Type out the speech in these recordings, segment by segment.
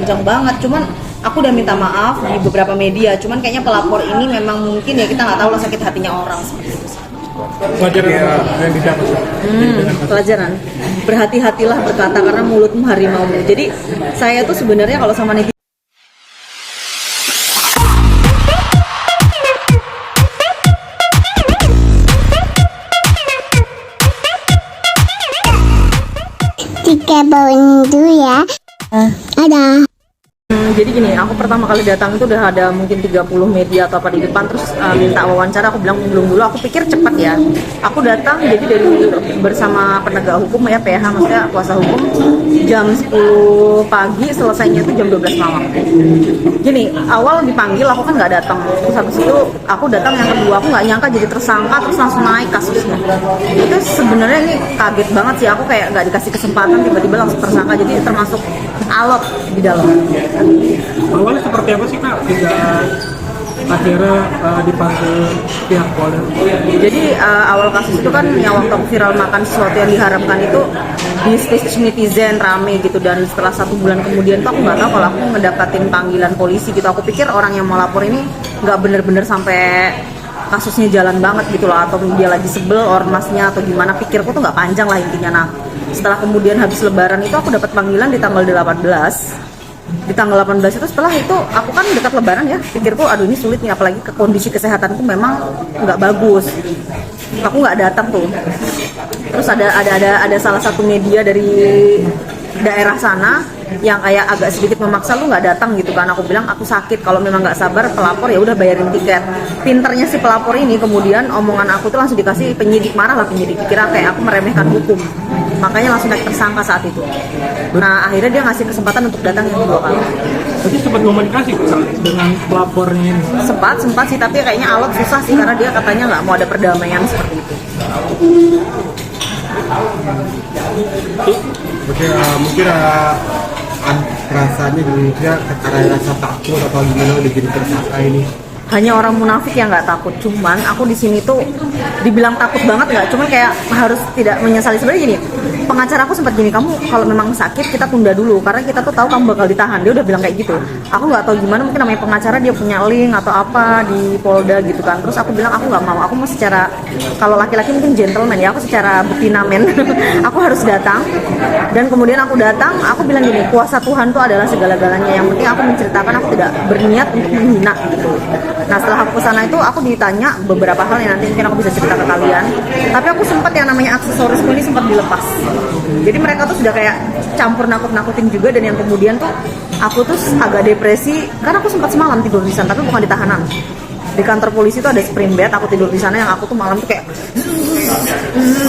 panjang banget. Cuman aku udah minta maaf di beberapa media. Cuman kayaknya pelapor ini memang mungkin ya kita nggak tahu lah sakit hatinya orang seperti itu. Pelajaran yang didapat. Pelajaran, berhati-hatilah berkata karena mulutmu harimaumu. Jadi saya tuh sebenarnya kalau sama netizen Tiga bawang dulu ya. Ada. jadi gini, aku pertama kali datang itu udah ada mungkin 30 media atau apa di depan, terus minta wawancara. Aku bilang belum dulu, aku pikir cepat ya. Aku datang jadi dari bersama penegak hukum ya, PH maksudnya kuasa hukum, jam 10 pagi, selesainya itu jam 12 malam. Gini, awal dipanggil aku kan nggak datang, terus habis itu aku datang yang kedua, aku nggak nyangka jadi tersangka, terus langsung naik kasusnya. Itu sebenarnya ini kaget banget sih, aku kayak nggak dikasih kesempatan, tiba-tiba langsung tersangka, jadi termasuk alot di dalam. Awalnya seperti apa sih Kak? Hingga akhirnya dipanggil pihak Polda. Jadi awal kasus itu kan yang waktu aku viral makan sesuatu yang diharapkan itu di stage netizen rame gitu, dan setelah 1 bulan kemudian tuh aku nggak tahu kalau aku ngedapatin panggilan polisi gitu. Aku pikir orang yang mau lapor ini nggak bener-bener sampai kasusnya jalan banget gitu loh, atau dia lagi sebel ormasnya atau gimana. Pikirku tuh nggak panjang lah intinya. Nah setelah kemudian habis lebaran itu aku dapat panggilan di tanggal 18. Di tanggal 18 itu, setelah itu aku kan dekat lebaran ya, pikirku aduh ini sulit nih, apalagi ke kondisi kesehatanku memang nggak bagus, aku nggak datang tuh. Terus ada salah satu media dari daerah sana yang kayak agak sedikit memaksa, lu nggak datang gitu kan. Aku bilang aku sakit, kalau memang nggak sabar pelapor ya udah bayarin tiket. Pinternya si pelapor ini kemudian omongan aku tuh langsung dikasih penyidik, marah lah penyidik, kira kayak aku meremehkan hukum, makanya langsung naik tersangka saat itu. Nah akhirnya dia ngasih kesempatan untuk datang yang 2 kali. Jadi sempat komunikasi dengan pelapornya ini? Sempat sih, tapi kayaknya alot susah sih karena dia katanya nggak mau ada perdamaian seperti itu. Mungkin perasaannya juga karena rasa takut atau gimana udah jadi tersangka ini. Hanya orang munafik yang nggak takut. Cuman aku di sini tuh dibilang takut banget nggak, cuman kayak harus tidak menyesali. Sebenarnya gini, pengacara aku sempat gini, kamu kalau memang sakit kita tunda dulu karena kita tuh tahu kamu bakal ditahan. Dia udah bilang kayak gitu. Aku nggak tahu gimana, mungkin namanya pengacara dia punya link atau apa di Polda gitu kan. Terus aku bilang aku nggak mau, aku mau secara, kalau laki-laki mungkin gentleman ya, aku secara betina men. Aku harus datang. Dan kemudian aku datang, aku bilang gini, kuasa Tuhan tuh adalah segala-galanya. Yang penting aku menceritakan, aku tidak berniat untuk menghina gitu. Nah setelah aku kesana itu aku ditanya beberapa hal yang nanti mungkin aku bisa cerita ke kalian. Tapi aku sempat yang namanya aksesorisku ini sempat dilepas. Jadi mereka tuh sudah kayak campur nakut-nakutin juga, dan yang kemudian tuh aku tuh agak depresi karena aku sempat semalam tidur di sana, tapi bukan di tahanan. Di kantor polisi itu ada spring bed, aku tidur di sana, yang aku tuh malam tuh kayak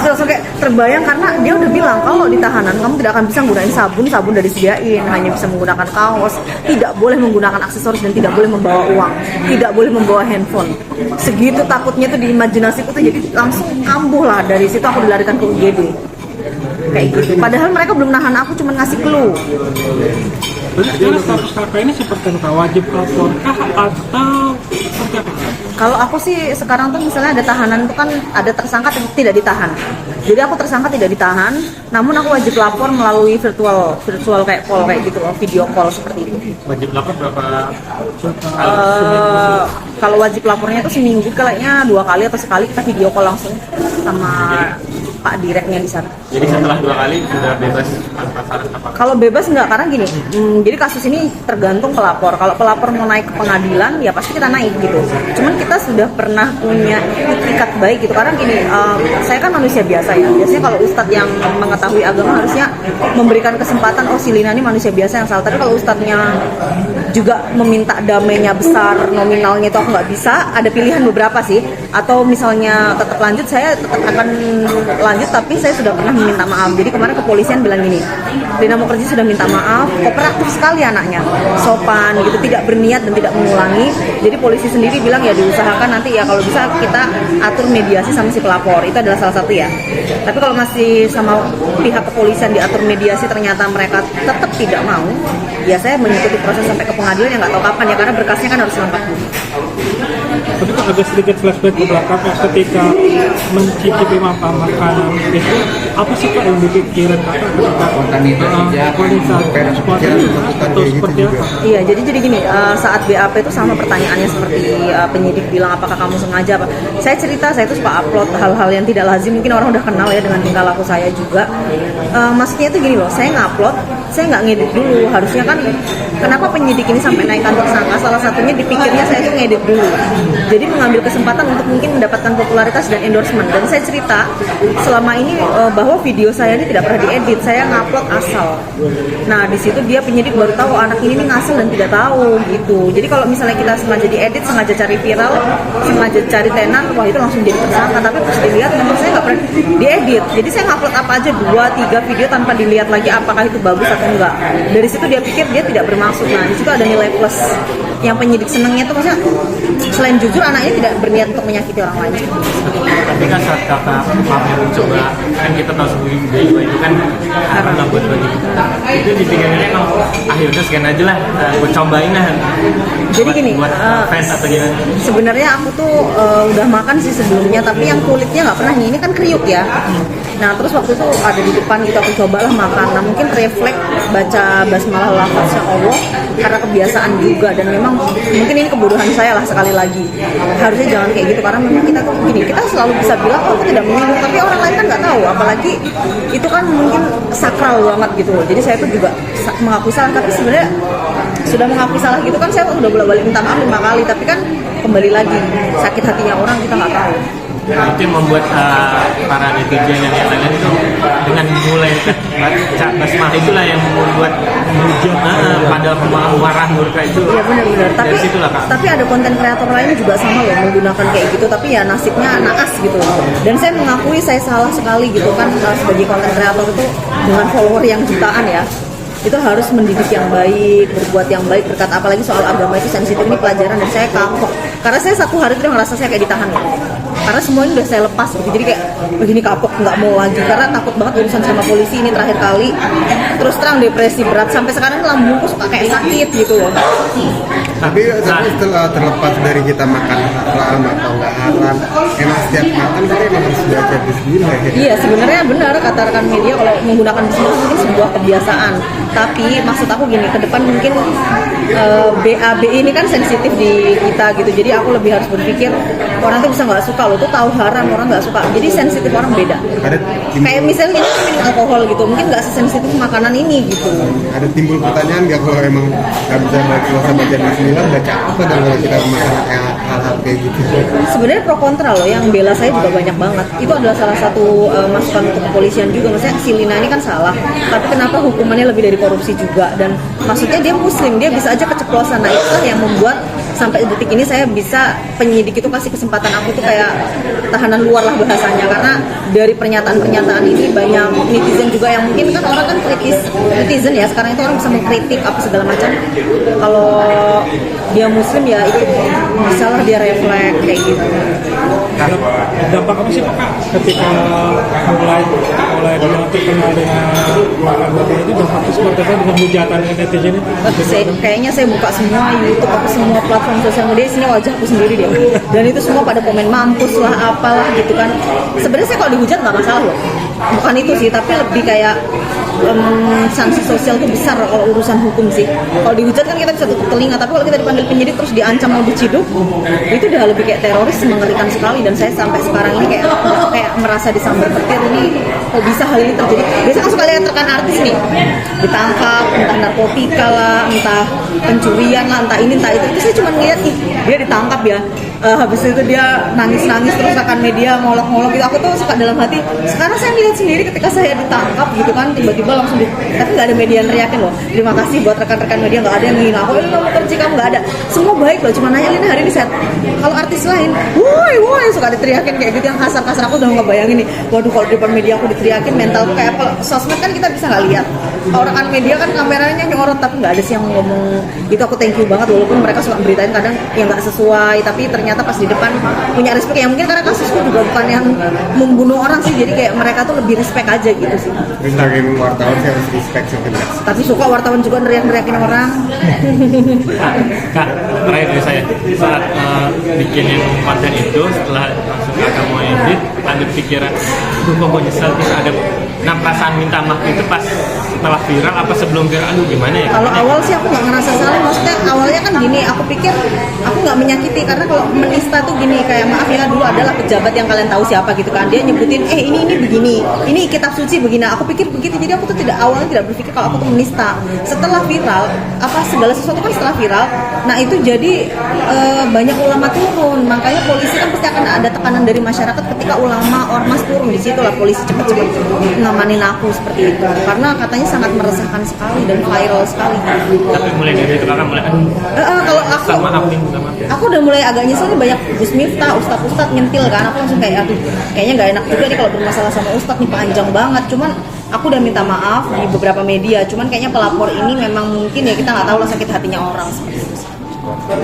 langsung kayak terbayang karena dia udah bilang kalau di tahanan kamu tidak akan bisa menggunakan sabun udah disediain, hanya bisa menggunakan kaos, tidak boleh menggunakan aksesoris, dan tidak boleh membawa uang, tidak boleh membawa handphone. Segitu takutnya tuh di imajinasiku tuh, jadi langsung kambuh lah. Dari situ aku dilarikan ke UGD kayak gitu. Padahal mereka belum nahan aku, cuma ngasih clue. Jadi sekarang status kakak ini seperti apa? Wajib laporkah atau seperti apa? Kalau aku sih sekarang tuh misalnya ada tahanan tuh kan ada tersangka tidak ditahan. Jadi aku tersangka tidak ditahan, namun aku wajib lapor melalui virtual kayak call kayak gitu loh, video call seperti itu. Wajib lapor berapa? Kalau wajib lapornya itu seminggu kayaknya 2 kali atau sekali kita video call langsung sama Pak Direknya di sana. Jadi setelah 2 kali sudah bebas tanpa syarat apa? Kalau bebas enggak, karena gini, jadi kasus ini tergantung pelapor. Kalau pelapor mau naik ke pengadilan, ya pasti kita naik gitu. Cuman kita sudah pernah punya itikat baik gitu, karena gini, saya kan manusia biasa ya. Biasanya kalau ustadz yang mengetahui agama harusnya memberikan kesempatan, oh si Lina ini manusia biasa yang salah. Tapi kalau ustadznya juga meminta damainya besar, nominalnya itu aku nggak bisa, ada pilihan beberapa sih. Atau misalnya tetap lanjut, saya tetap akan lanjut, tapi saya sudah pernah meminta maaf. Jadi kemarin kepolisian bilang gini, Lina Mukherjee sudah minta maaf, kooperatif sekali anaknya, sopan gitu, tidak berniat dan tidak mengulangi. Jadi polisi sendiri bilang ya diusahakan nanti ya kalau bisa kita atur mediasi sama si pelapor, itu adalah salah satu ya. Tapi kalau masih sama pihak kepolisian diatur mediasi ternyata mereka tetap tidak mau, ya saya mengikuti proses sampai ke pengadilan yang nggak tahu kapan ya, karena berkasnya kan harus lengkap dulu. Tapi agak sedikit flashback ke belakang ketika mencicipi makanan itu, apa sih Kak yang dipikirin Kakak ketika pada saat seperti atau seperti apa? Iya, jadi gini, saat BAP itu sama pertanyaannya seperti penyidik bilang apakah kamu sengaja apa. Saya cerita, saya itu suka upload hal-hal yang tidak lazim, mungkin orang udah kenal ya dengan tingkah laku saya juga. Maksudnya itu gini loh, saya ngupload, saya nggak ngedit dulu. Harusnya kan, kenapa penyidik ini sampai naikkan tersangka? Salah satunya dipikirnya saya tuh ngedit dulu. Jadi mengambil kesempatan untuk mungkin mendapatkan popularitas dan endorsement. Dan saya cerita selama ini bahwa video saya ini tidak pernah diedit, saya ngupload asal. Nah di situ dia penyidik baru tahu anak ini nih ngasal dan tidak tahu gitu. Jadi kalau misalnya kita sengaja diedit, sengaja cari viral, sengaja cari tenar, wah itu langsung jadi tersangka. Tapi terus dilihat memang saya nggak pernah diedit. Jadi saya ngupload apa aja 2-3 video tanpa dilihat lagi apakah itu bagus atau enggak. Dari situ dia pikir dia tidak bermaksud. Nah di situ ada nilai plus. Yang penyidik senengnya itu maksudnya selain jujur anaknya tidak berniat untuk menyakiti orang lain. Tapi kan saat kakak pamer mencoba, kan kita tahu sendiri bahwa itu kan karena buat bagi kita. Itu dipikirnya emang yaudah sekian aja lah, gue cobain lah. Jadi gini, buat fans atau gimana? sebenarnya aku tuh udah makan sih sebelumnya, tapi yang kulitnya nggak pernah nih. Ini kan kriuk ya. Nah terus waktu itu ada di depan gitu, aku cobalah makan. Nah mungkin refleks baca basmalah lafaznya Allah karena kebiasaan juga, dan memang mungkin ini kebodohan saya lah sekali lagi. Harusnya jangan kayak gitu karena memang kita tuh gini, kita selalu bisa bilang oh aku tidak menyinggung, tapi orang lain kan nggak tahu. Apalagi itu kan mungkin sakral banget gitu. Jadi saya tuh juga mengakui salah, tapi sebenarnya sudah mengakui salah gitu kan saya udah bolak-balik minta maaf 5 kali, tapi kan kembali lagi sakit hatinya orang kita nggak tahu. Nah, itu yang membuat para netizen yang lain itu dengan mulai baca basmalah itulah yang membuat menghujat pada marah murka itu. Iya benar-benar. Tapi ada konten kreator lain juga sama loh menggunakan kayak gitu, tapi ya nasibnya naas gitu. Dan saya mengakui saya salah sekali gitu kan, sebagai konten kreator itu dengan follower yang jutaan ya. Itu harus mendidik yang baik, berbuat yang baik, berkata apalagi soal agama itu sensitif, ini pelajaran. Dan saya kapok karena saya satu hari itu udah ngerasa saya kayak ditahan ya. Karena semuanya udah saya lepas gitu, jadi kayak begini kapok, nggak mau lagi karena takut banget urusan sama polisi ini terakhir kali. Terus terang depresi berat sampai sekarang lambungku suka kayak sakit gitu loh. Tapi setelah terlepas dari kita makan haram atau nggak haram, emang setiap makan kita emang harus belajar bismillah ya. Iya sebenarnya benar kata rekan media, kalau menggunakan bismillah mungkin sebuah kebiasaan. Tapi maksud aku gini, ke depan mungkin BAB ini kan sensitif di kita gitu. Jadi aku lebih harus berpikir orang tuh bisa nggak suka, lo tuh tahu haram orang nggak suka. Jadi sensitif orang beda. Kayak misalnya ini minum alkohol gitu, mungkin nggak sesensitif makanan ini gitu. Ada timbul pertanyaan nggak kalau emang nggak bisa baca bismillah, baca apa dan kalau kita makan hal-hal kayak gitu? Sebenarnya pro kontra loh, yang bela saya juga banyak banget. Itu adalah salah satu masukan untuk kepolisian juga. Maksudnya si Lina ini kan salah, tapi kenapa hukumannya lebih dari korupsi juga? Dan maksudnya dia muslim, dia bisa aja keceplosan. Nah itulah yang membuat sampai detik ini saya bisa, penyidik itu kasih kesempatan aku tuh kayak tahanan luar lah bahasanya. Karena dari pernyataan-pernyataan ini banyak netizen juga yang mungkin kan orang kan kritis, netizen ya sekarang itu orang bisa mengkritik apa segala macam. Kalau dia muslim ya itu misalnya dia refleks kayak gitu. Dampak apa sih Pak ketika mulai dia terkenal dengan makan babi itu, dampaknya seperti apa dengan hujatan netizen itu? Kayaknya saya buka semua YouTube apa semua platform sosial media, sini wajahku sendiri dia, dan itu semua pada komen mampus lah apalah gitu kan. Sebenarnya saya kalau dihujat nggak masalah loh, bukan itu sih, tapi lebih kayak sanksi sosial itu besar kalau urusan hukum sih. Kalau dihujat kan kita bisa tutup telinga, tapi kalau kita dipanggil penyidik terus diancam mau diciduk, itu udah lebih kayak teroris, mengerikan sekali. Dan saya sampai sekarang ini kayak merasa disambar petir, ini kok bisa hal ini terjadi. Biasanya kan suka lihat rekan artis nih ditangkap, entah narkotika lah, entah pencurian lah, entah ini entah itu saya cuma ngeliat nih dia ditangkap ya, habis itu dia nangis-nangis terus rekan media ngolok-ngolok gitu. Aku tuh suka dalam hati, sekarang saya lihat sendiri ketika saya ditangkap gitu kan, tiba-tiba langsung tapi nggak ada media yang teriakin loh, terima kasih buat rekan-rekan media, nggak ada yang ngina aku, ini kamu kerja kamu, nggak ada, semua baik loh, cuma nanya Lina hari ini sehat. Kalau artis lain, woi suka diteriakin kayak gitu yang kasar-kasar, aku udah nggak bayangin nih, waduh kalau di depan media aku diteriakin, mentalku kayak apa. Sosmed kan kita bisa nggak lihat, kalau rekan media kan kameranya nyorot, tapi nggak ada sih yang ngomong itu. Aku thank you banget, walaupun mereka suka beritain kadang yang nggak sesuai, tapi ternyata ternyata pas di depan punya respect ya, mungkin karena kasusku juga bukan yang membunuh orang sih, jadi kayak mereka tuh lebih respect aja gitu sih. Terus sebagai wartawan sih harus respect sebenarnya. Tapi suka wartawan juga neriak-neriakin orang. Kak, terakhir dari saya, saat bikinin konten itu setelah masuk ke kamu edit, ada pikiran, aduh kok gue nyesel terus ada. Nah, perasaan minta maaf itu pas setelah viral apa sebelum viral, aduh gimana ya? Kalau awal sih aku nggak ngerasa salah, maksudnya awalnya kan gini, aku pikir aku nggak menyakiti, karena kalau menista tuh gini, kayak maaf ya dulu adalah pejabat yang kalian tahu siapa gitu kan, dia nyebutin ini begini, ini kitab suci begini, aku pikir begitu, jadi aku tuh awalnya tidak berpikir kalau aku tuh menista. Setelah viral, segala sesuatu kan setelah viral, nah itu jadi banyak ulama turun, makanya polisi kan pasti akan ada tekanan dari masyarakat ketika ulama ormas turun, di situ lah polisi cepet-cepet ngamanin aku seperti itu, karena katanya sangat meresahkan sekali dan viral sekali. Tapi mulai dari itu kakak mulai, Kalau aku sama maafin, minta maaf ya. aku udah mulai agak nyesel nih, banyak Gus Miftah, Ustadz nyentil kan, aku langsung kayak aduh kayaknya nggak enak juga nih kalau bermasalah sama Ustadz nih, panjang banget. Cuman aku udah minta maaf di beberapa media, cuman kayaknya pelapor ini memang mungkin ya kita nggak tahu lah sakit hatinya orang seperti itu.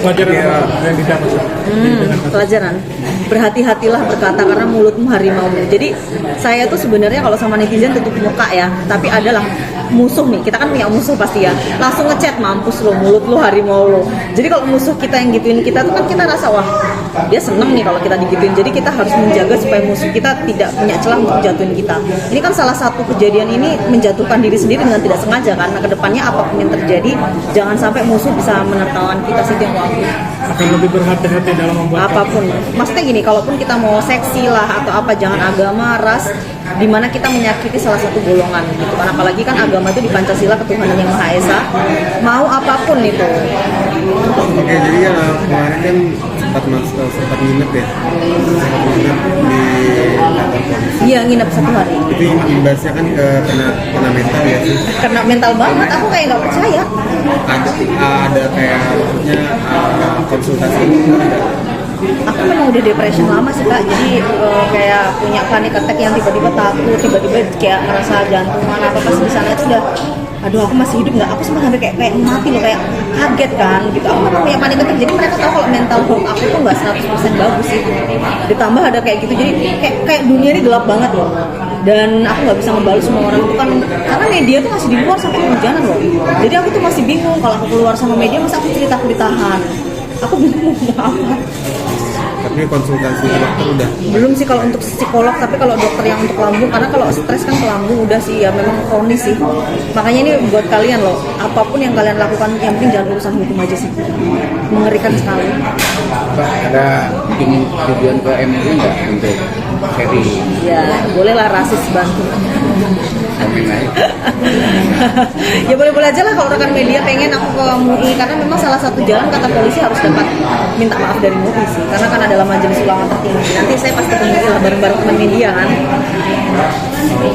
Pelajaran yang didapat Pelajaran, berhati-hatilah berkata karena mulutmu harimaumu. Jadi saya tuh sebenarnya kalau sama netizen tutup muka ya, tapi adalah musuh nih, kita kan punya musuh pasti ya, langsung ngechat mampus lo, mulut lo harimau lo. Jadi kalau musuh kita yang gituin kita tuh kan kita rasa wah dia seneng nih kalau kita digituin, jadi kita harus menjaga supaya musuh kita tidak punya celah untuk jatuhin kita. Ini kan salah satu kejadian ini menjatuhkan diri sendiri dengan tidak sengaja, karena kedepannya apapun yang terjadi jangan sampai musuh bisa menertawakan kita sih yang waktu. akan lebih berhati-hati dalam membuat Apapun, maksudnya gini, kalaupun kita mau seksi lah atau apa, jangan agama, ras, dimana kita menyakiti salah satu golongan gitu kan, apalagi kan agama itu di Pancasila ketuhanan yang Maha Esa, mau apapun itu. Oke, jadi ya kemarin kan sempat nginep ya, sempat nginep di kantor polisi. Iya, nginep 1 hari. Itu imbasnya kan kena mental ya sih. Karena mental banget, aku kayak nggak percaya. Ada kayak maksudnya konsultasi gitu ada. Aku memang udah depression lama sih kak, jadi kayak punya panic attack yang tiba-tiba takut, tiba-tiba kayak ngerasa jantungan apa pas di sana itu udah, aduh aku masih hidup nggak, aku sempat sampai kayak mati loh, kayak kaget kan gitu. Aku memang punya panic attack, jadi mereka tahu kalau mental health aku tuh nggak 100% bagus sih. Ditambah ada kayak gitu, jadi kayak dunia ini gelap banget loh. Dan aku nggak bisa ngebalas semua orang itu kan, karena media tuh masih di luar sampai kehujanan loh. Jadi aku tuh masih bingung kalau aku keluar sama media, masa aku cerita aku ditahan. Aku bingung mau apa. Tapi konsultasi dokter udah Belum sih kalau untuk psikolog, tapi kalau dokter yang untuk lambung, karena kalau stres kan ke lambung udah sih ya memang kronis sih. Makanya ini buat kalian loh, apapun yang kalian lakukan yang penting jangan urusan hukum aja sih. Mengerikan sekali. Ada ingin tujuan ke MUI nggak untuk seri Ya bolehlah rasis bantu. komen aja? Ya boleh-boleh aja lah kalau rekan media pengen aku ke MUI, karena memang salah satu jalan kata polisi harus dapat minta maaf dari MUI sih, karena kan adalah majelis ulama tertinggi. Nanti saya pasti ke MUI lah bareng-bareng teman media kan.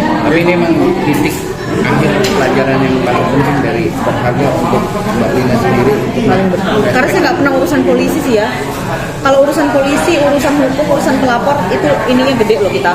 Tapi ini memang titik akhir pelajaran yang paling penting dari berharga untuk Mbak Lina sendiri untuk Paling betul. Karena saya nggak pernah urusan polisi sih ya. Kalau urusan polisi, urusan hukum, urusan pelapor itu ininya gede loh kita.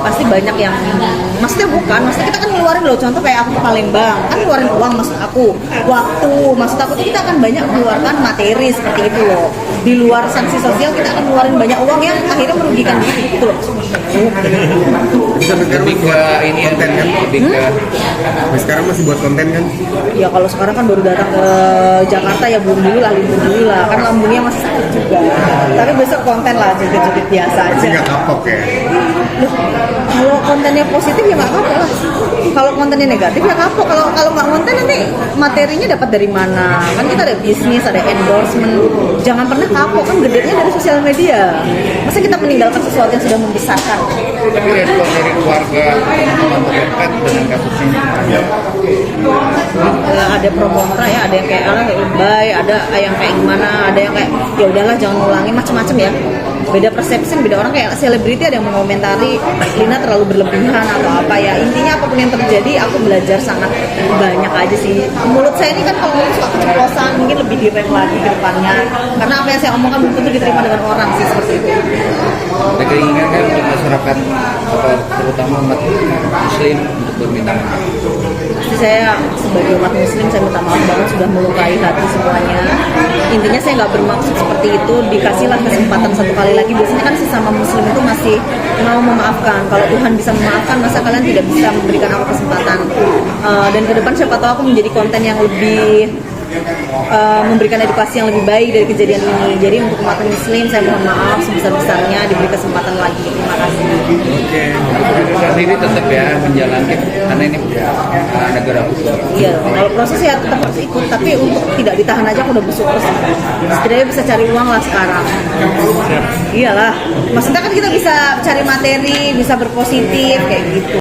Pasti banyak yang, maksudnya kita kan ngeluarin loh, contoh kayak aku ke Palembang, kan ngeluarin uang maksud aku, waktu, maksud aku tuh kita akan banyak mengeluarkan materi seperti itu loh. Di luar sanksi sosial kita akan ngeluarin banyak uang yang akhirnya merugikan diri gitu loh. bisa sekarang lebih masih ke buat ini konten kan? lebih ke Sekarang masih buat konten kan? Ya kalau sekarang kan baru datang ke Jakarta ya belum dulu lah, libur dulu lah, kan lambungnya masih sakit juga. Tapi besok konten lah, joget-joget biasa aja. Masih nggak kapok ya? Loh, kalau kontennya positif ya nggak kapok lah. Kalau kontennya negatif ya kapok. Kalau nggak konten nanti materinya dapat dari mana? Kan kita ada bisnis, ada endorsement. Jangan pernah kapok, kan gedenya dari sosial media. Masa kita meninggalkan sesuatu yang sudah membesarkan? tapi respon dari keluarga teman-teman terdekat dengan kasus ini Ada pro kontra ya, ada yang kayak lebay, ada yang kayak gimana, ada yang kayak ya udahlah jangan ngulangin, macam-macam ya. Beda persepsi, beda orang. Kayak selebriti ada yang mengomentari Lina terlalu berlebihan atau apa ya. Intinya apapun yang terjadi aku belajar sangat banyak aja sih. Mulut saya ini kan kalau ngomong suka keceplosan, mungkin lebih direm lagi ke depannya, karena apa yang saya omongkan belum tentu diterima dengan orang sih, seperti itu. Ada keinginan kan untuk masyarakat terutama umat muslim untuk berminta maaf. Pasti saya sebagai umat muslim saya minta maaf banget, sudah melukai hati semuanya. Intinya saya nggak bermaksud seperti itu, dikasihlah kesempatan satu kali lagi. Biasanya kan sesama muslim itu masih mau memaafkan. Kalau Tuhan bisa memaafkan, masa kalian tidak bisa memberikan aku kesempatan? Dan ke depan siapa tahu aku menjadi konten yang lebih memberikan edukasi yang lebih baik dari kejadian ini. Jadi untuk umat muslim saya mohon maaf sebesar-besarnya, diberi kesempatan lagi. Terima kasih. Oke, saat ini tetap ya menjalankan karena ini negara hukum. Iya, kalau proses ya tetap harus ikut, tapi untuk tidak ditahan aja aku udah busuk terus. Setidaknya bisa cari uang lah sekarang. Iyalah, maksudnya kan kita bisa cari materi, bisa berpositif kayak gitu.